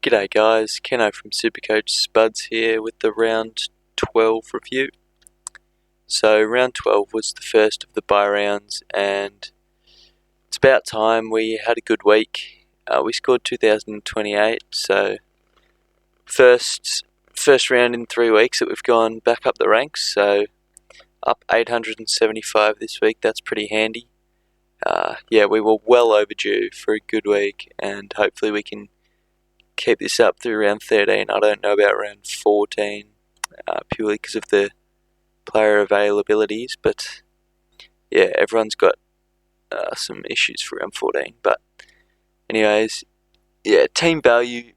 G'day guys, Kenno from Supercoach. Spuds here with the round 12 review. So round 12 was the first of the bye rounds and it's about time. We had a good week. We scored 2,028, so first round in 3 weeks that we've gone back up the ranks, so up 875 this week. That's pretty handy. We were well overdue for a good week and hopefully we can keep this up through round 13. I don't know about round 14, purely because of the player availabilities, but yeah, everyone's got some issues for round 14. But anyways, yeah, team value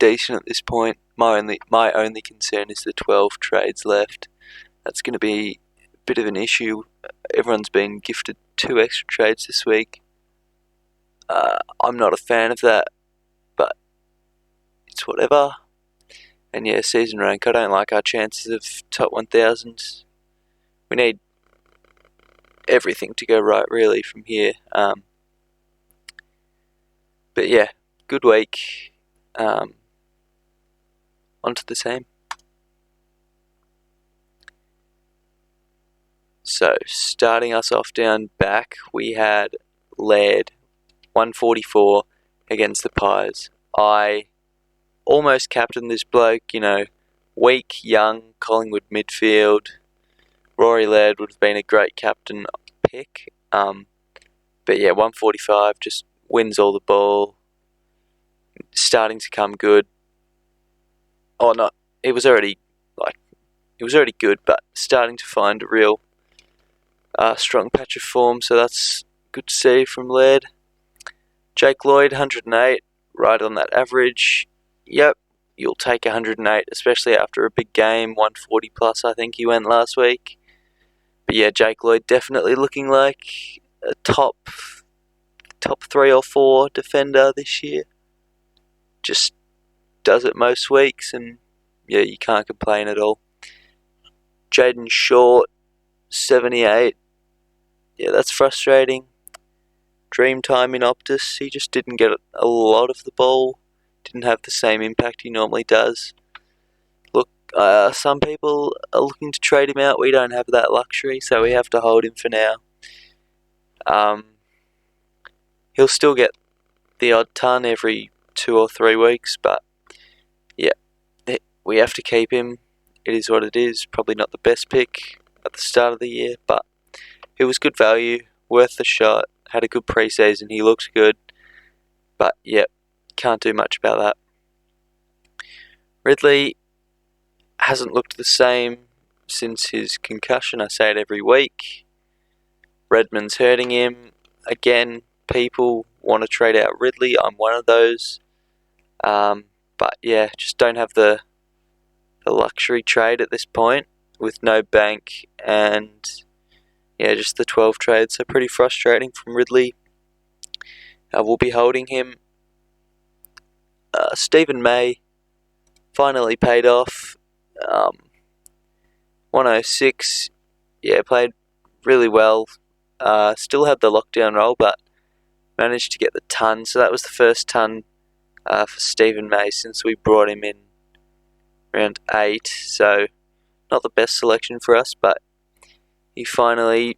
decent at this point. My only concern is the 12 trades left. That's going to be a bit of an issue. Everyone's been gifted 2 extra trades this week. I'm not a fan of that, but it's whatever. And yeah, season rank, I don't like our chances of top 1,000. We need everything to go right really from here. But yeah, good week. On to the team. So starting us off down back, we had Laird, 144 against the Pies. I almost captained this bloke, weak, young, Collingwood midfield. Rory Laird would have been a great captain pick. But yeah, 145, just wins all the ball. Starting to come good. He was already good, but starting to find a real strong patch of form, so that's good to see from Laird. Jake Lloyd, 108, right on that average. Yep, you'll take 108, especially after a big game, 140 plus I think he went last week. But yeah, Jake Lloyd definitely looking like a top 3 or 4 defender this year. Just does it most weeks, and yeah, you can't complain at all. Jaden Short, 78. Yeah, that's frustrating. Dream time in Optus, he just didn't get a lot of the ball. Didn't have the same impact he normally does. Look, some people are looking to trade him out. We don't have that luxury, so we have to hold him for now. He'll still get the odd ton every 2 or 3 weeks, but yeah, we have to keep him. It is what it is. Probably not the best pick at the start of the year, but it was good value, worth the shot. Had a good pre-season. He looks good, but yeah, can't do much about that. Ridley hasn't looked the same since his concussion. I say it every week. Redmond's hurting him. Again, people want to trade out Ridley. I'm one of those. But yeah, just don't have the luxury trade at this point with no bank, and yeah, just the 12 trades. So pretty frustrating from Ridley. We'll be holding him. Stephen May finally paid off. 106. Yeah, played really well. Still had the lockdown role, but managed to get the ton. So that was the first ton for Stephen May since we brought him in round 8. So not the best selection for us, but he finally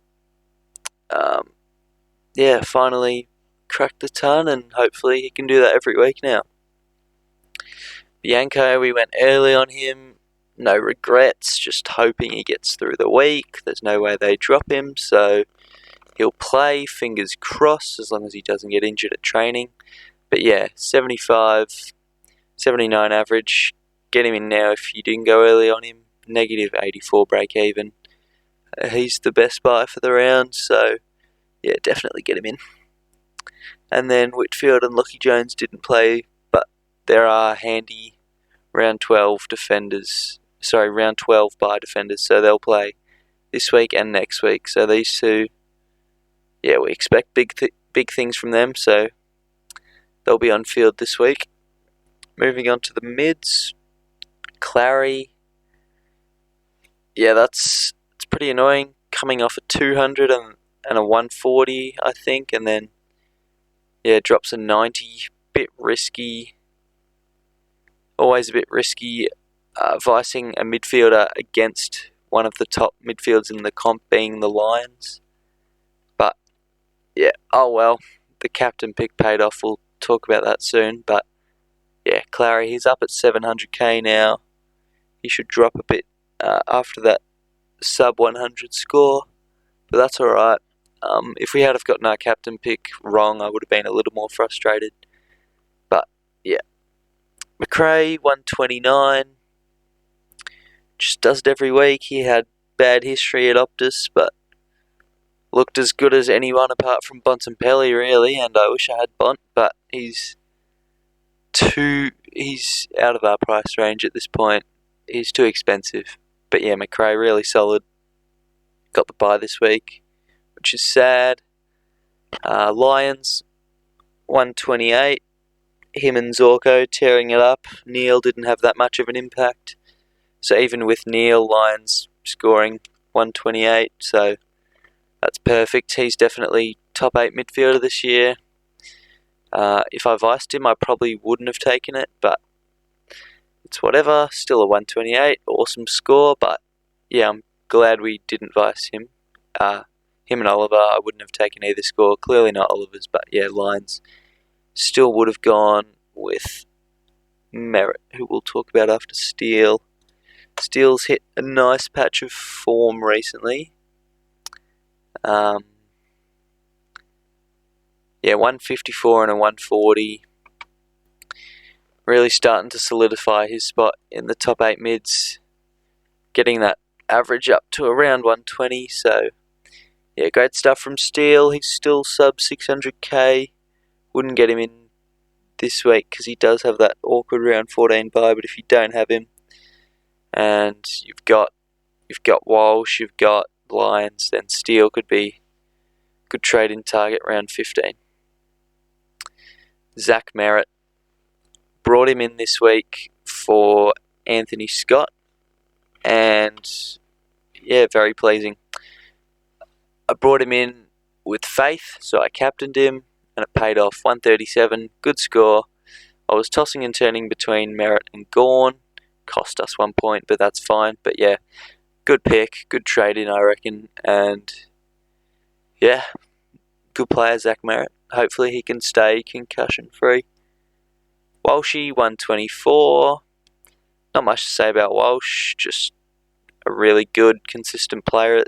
cracked the ton, and hopefully he can do that every week now. Bianco, we went early on him. No regrets, just hoping he gets through the week. There's no way they drop him, so he'll play, fingers crossed, as long as he doesn't get injured at training. But yeah, 75, 79 average. Get him in now if you didn't go early on him. Negative 84 break even. He's the best buy for the round, so yeah, definitely get him in. And then Whitfield and Lockie Jones didn't play, but there are handy round 12 bye defenders, so they'll play this week and next week. So these two, yeah, we expect big things from them, so they'll be on field this week. Moving on to the mids, Clary. Yeah, it's pretty annoying, coming off a 200 and a 140, I think, and then yeah, drops a 90. Bit risky. Always a bit risky vicing a midfielder against one of the top midfielders in the comp, being the Lions. But yeah, oh well, the captain pick paid off. We'll talk about that soon. But yeah, Clary, he's up at 700k now. He should drop a bit after that sub 100 score, but that's alright. If we had have gotten our captain pick wrong, I would have been a little more frustrated. But yeah, McRae 129, just does it every week. He had bad history at Optus, but looked as good as anyone apart from Bontempelli, really. And I wish I had Bont, but he's out of our price range at this point. He's too expensive. But yeah, McRae really solid. Got the bye this week, which is sad. Lions 128. Him and Zorko tearing it up. Neil didn't have that much of an impact. So even with Neil, Lions scoring 128. So that's perfect. He's definitely top 8 midfielder this year. If I viced him, I probably wouldn't have taken it, but it's whatever. Still a 128. Awesome score, but yeah, I'm glad we didn't vice him. Him and Oliver, I wouldn't have taken either score. Clearly not Oliver's, but yeah, Lions. Still would have gone with Merritt, who we'll talk about after Steele. Steele's hit a nice patch of form recently. Yeah, 154 and a 140. Really starting to solidify his spot in the top 8 mids. Getting that average up to around 120, so yeah, great stuff from Steele. He's still sub 600k. Wouldn't get him in this week because he does have that awkward round 14 bye, but if you don't have him and you've got Walsh, you've got Lions, then Steele could be a good trade in target round 15. Zach Merritt, brought him in this week for Anthony Scott, and yeah, very pleasing. I brought him in with faith, so I captained him, and it paid off. 137, good score. I was tossing and turning between Merritt and Gawn. Cost us 1 point, but that's fine. But yeah, good pick, good trade in, I reckon. And yeah, good player, Zach Merritt. Hopefully he can stay concussion free. Walshy 124. Not much to say about Walsh, just a really good, consistent player.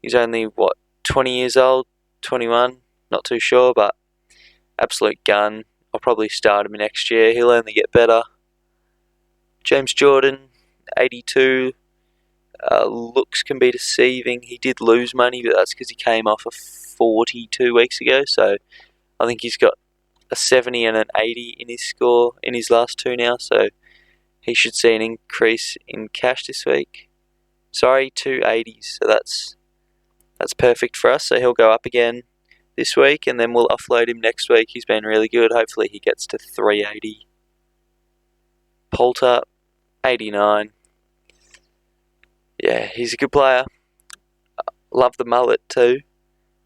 He's only, 20 years old, 21, not too sure, but absolute gun. I'll probably start him next year. He'll only get better. James Jordan, 82. Looks can be deceiving. He did lose money, but that's because he came off a 42 weeks ago, so I think he's got a 70 and an 80 in his score in his last 2 now, so he should see an increase in cash this week. Sorry, 2 80s, so that's perfect for us. So he'll go up again this week, and then we'll offload him next week. He's been really good. Hopefully he gets to 380. Poulter, 89. Yeah, he's a good player. Love the mullet too.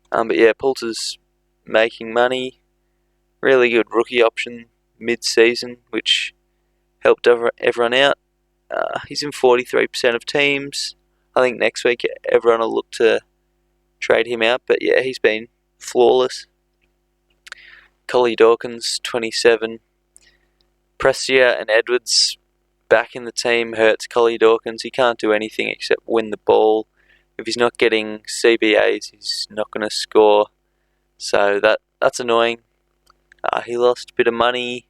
But yeah, Poulter's making money. Really good rookie option mid-season, which helped everyone out. He's in 43% of teams. I think next week everyone will look to trade him out, but yeah, he's been flawless. Collie Dawkins, 27. Prestia and Edwards back in the team hurts Collie Dawkins. He can't do anything except win the ball. If he's not getting CBAs, he's not going to score. So that's annoying. He lost a bit of money.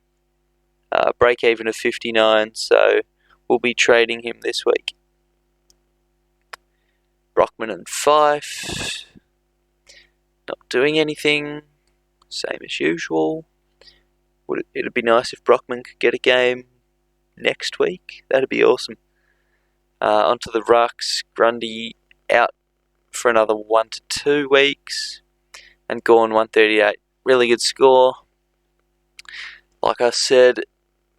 Break even of 59, so we'll be trading him this week. Brockman and Fife, not doing anything, same as usual. It'd be nice if Brockman could get a game next week. That'd be awesome. Onto the rucks. Grundy out for another 1 to 2 weeks, and Gawn 138. Really good score. Like I said,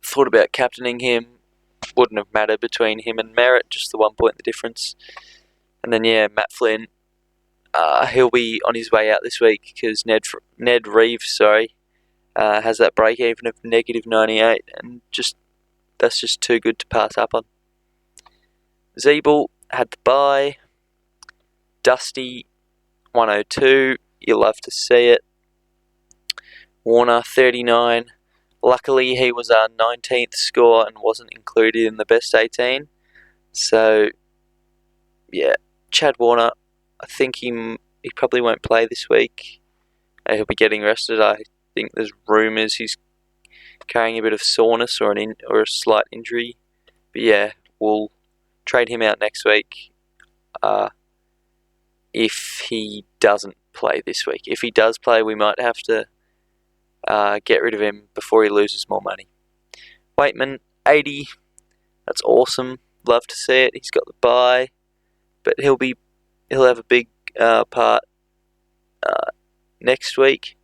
thought about captaining him. Wouldn't have mattered between him and Merritt, just the 1 point the difference. And then yeah, Matt Flynn, he'll be on his way out this week because Ned Reeves, has that break even of negative 98, and just that's just too good to pass up on. Zeeble had the bye. Dusty 102. You'll love to see it. Warner 39. Luckily, he was our 19th score and wasn't included in the best 18. So, yeah, Chad Warner, I think he probably won't play this week. He'll be getting rested. I think there's rumours he's carrying a bit of soreness or a slight injury. But yeah, we'll trade him out next week if he doesn't play this week. If he does play, we might have to get rid of him before he loses more money. Waitman, 80. That's awesome. Love to see it. He's got the bye, but he'll have a big part next week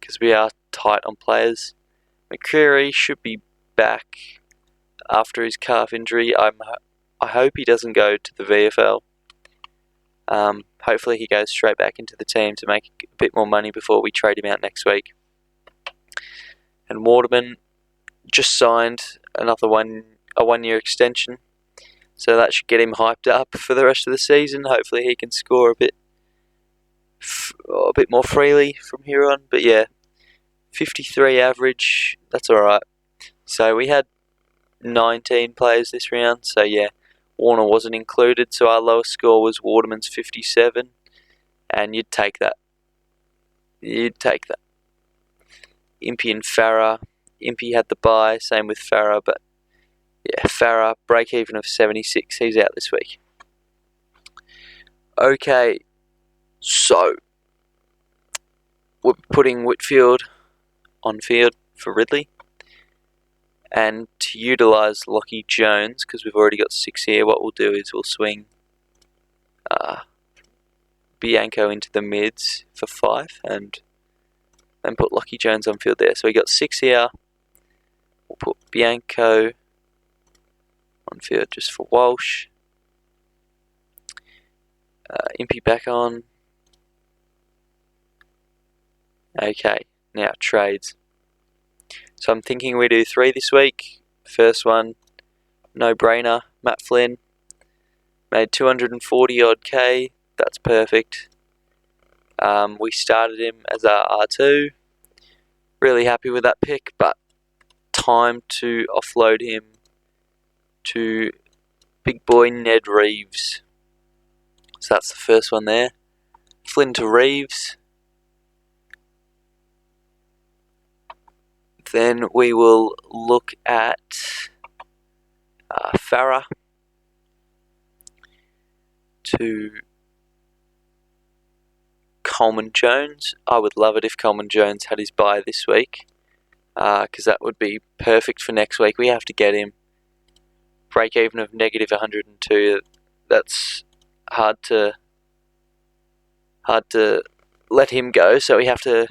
because we are tight on players. McCreary should be back after his calf injury. I hope he doesn't go to the VFL. Hopefully he goes straight back into the team to make a bit more money before we trade him out next week. And Waterman just signed a 1-year extension, so that should get him hyped up for the rest of the season. Hopefully he can score a bit more freely from here on. But yeah, 53 average, that's alright. So we had 19 players this round, so yeah, Warner wasn't included, so our lowest score was Waterman's 57, and you'd take that. Impey and Farah. Impey had the bye, same with Farah, but yeah, Farah, break even of 76, he's out this week. Okay, so we're putting Whitfield on field for Ridley, and to utilise Lockie Jones, because we've already got 6 here, what we'll do is we'll swing Bianco into the mids for 5, and then put Lockie Jones on field there. So we got 6 here. We'll put Bianco on field just for Walsh. Impey back on. Okay, now trades. So I'm thinking we do 3 this week. First one, no brainer. Matt Flynn made 240 odd K. That's perfect. We started him as our R2. Really happy with that pick, but time to offload him to big boy Ned Reeves. So that's the first one there. Flynn to Reeves. Then we will look at Farah to Coleman Jones. I would love it if Coleman Jones had his bye this week, because that would be perfect for next week. We have to get him. Break even of negative 102. That's hard to let him go. So we have to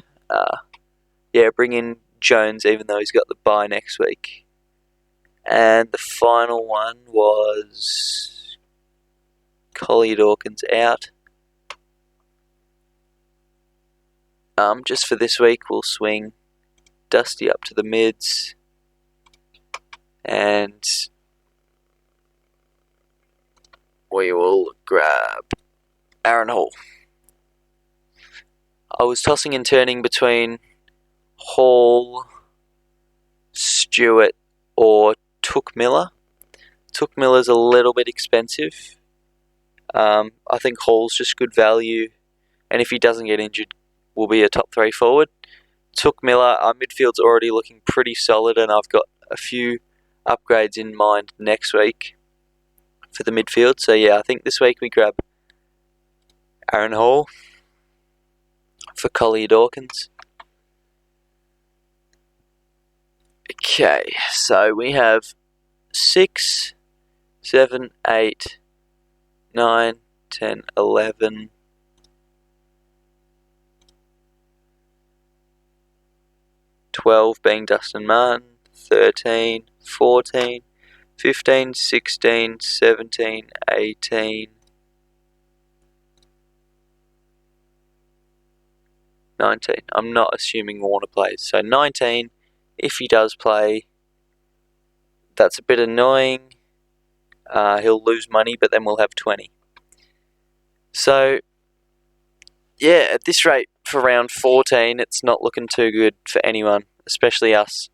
bring in Jones, even though he's got the bye next week. And the final one was Collier Dawkins out. Just for this week, we'll swing Dusty up to the mids, and we will grab Aaron Hall. I was tossing and turning between Hall, Stewart, or Took Miller. Took Miller's a little bit expensive. I think Hall's just good value, and if he doesn't get injured, will be a top 3 forward. Took Miller, our midfield's already looking pretty solid, and I've got a few upgrades in mind next week for the midfield. So yeah, I think this week we grab Aaron Hall for Collier Dawkins. Okay, so we have 6, 7, 8, 9, 10, 11, 12 being Dustin Martin, 13, 14, 15, 16, 17, 18, 19. I'm not assuming Warner plays. So 19, if he does play, That's a bit annoying. He'll lose money, but then we'll have 20. So, yeah, at this rate for round 14, it's not looking too good for anyone, especially us.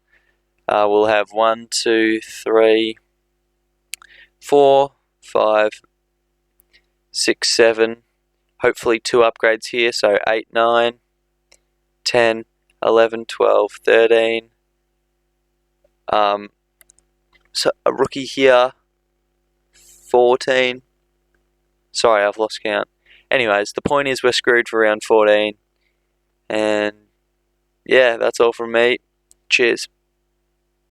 We'll have 1, 2, 3, 4, 5, 6, 7. Hopefully 2 upgrades here, so 8, 9, 10, 11, 12, 13. So a rookie here, 14. Sorry, I've lost count. Anyways, the point is we're screwed for round 14. And yeah, that's all from me. Cheers.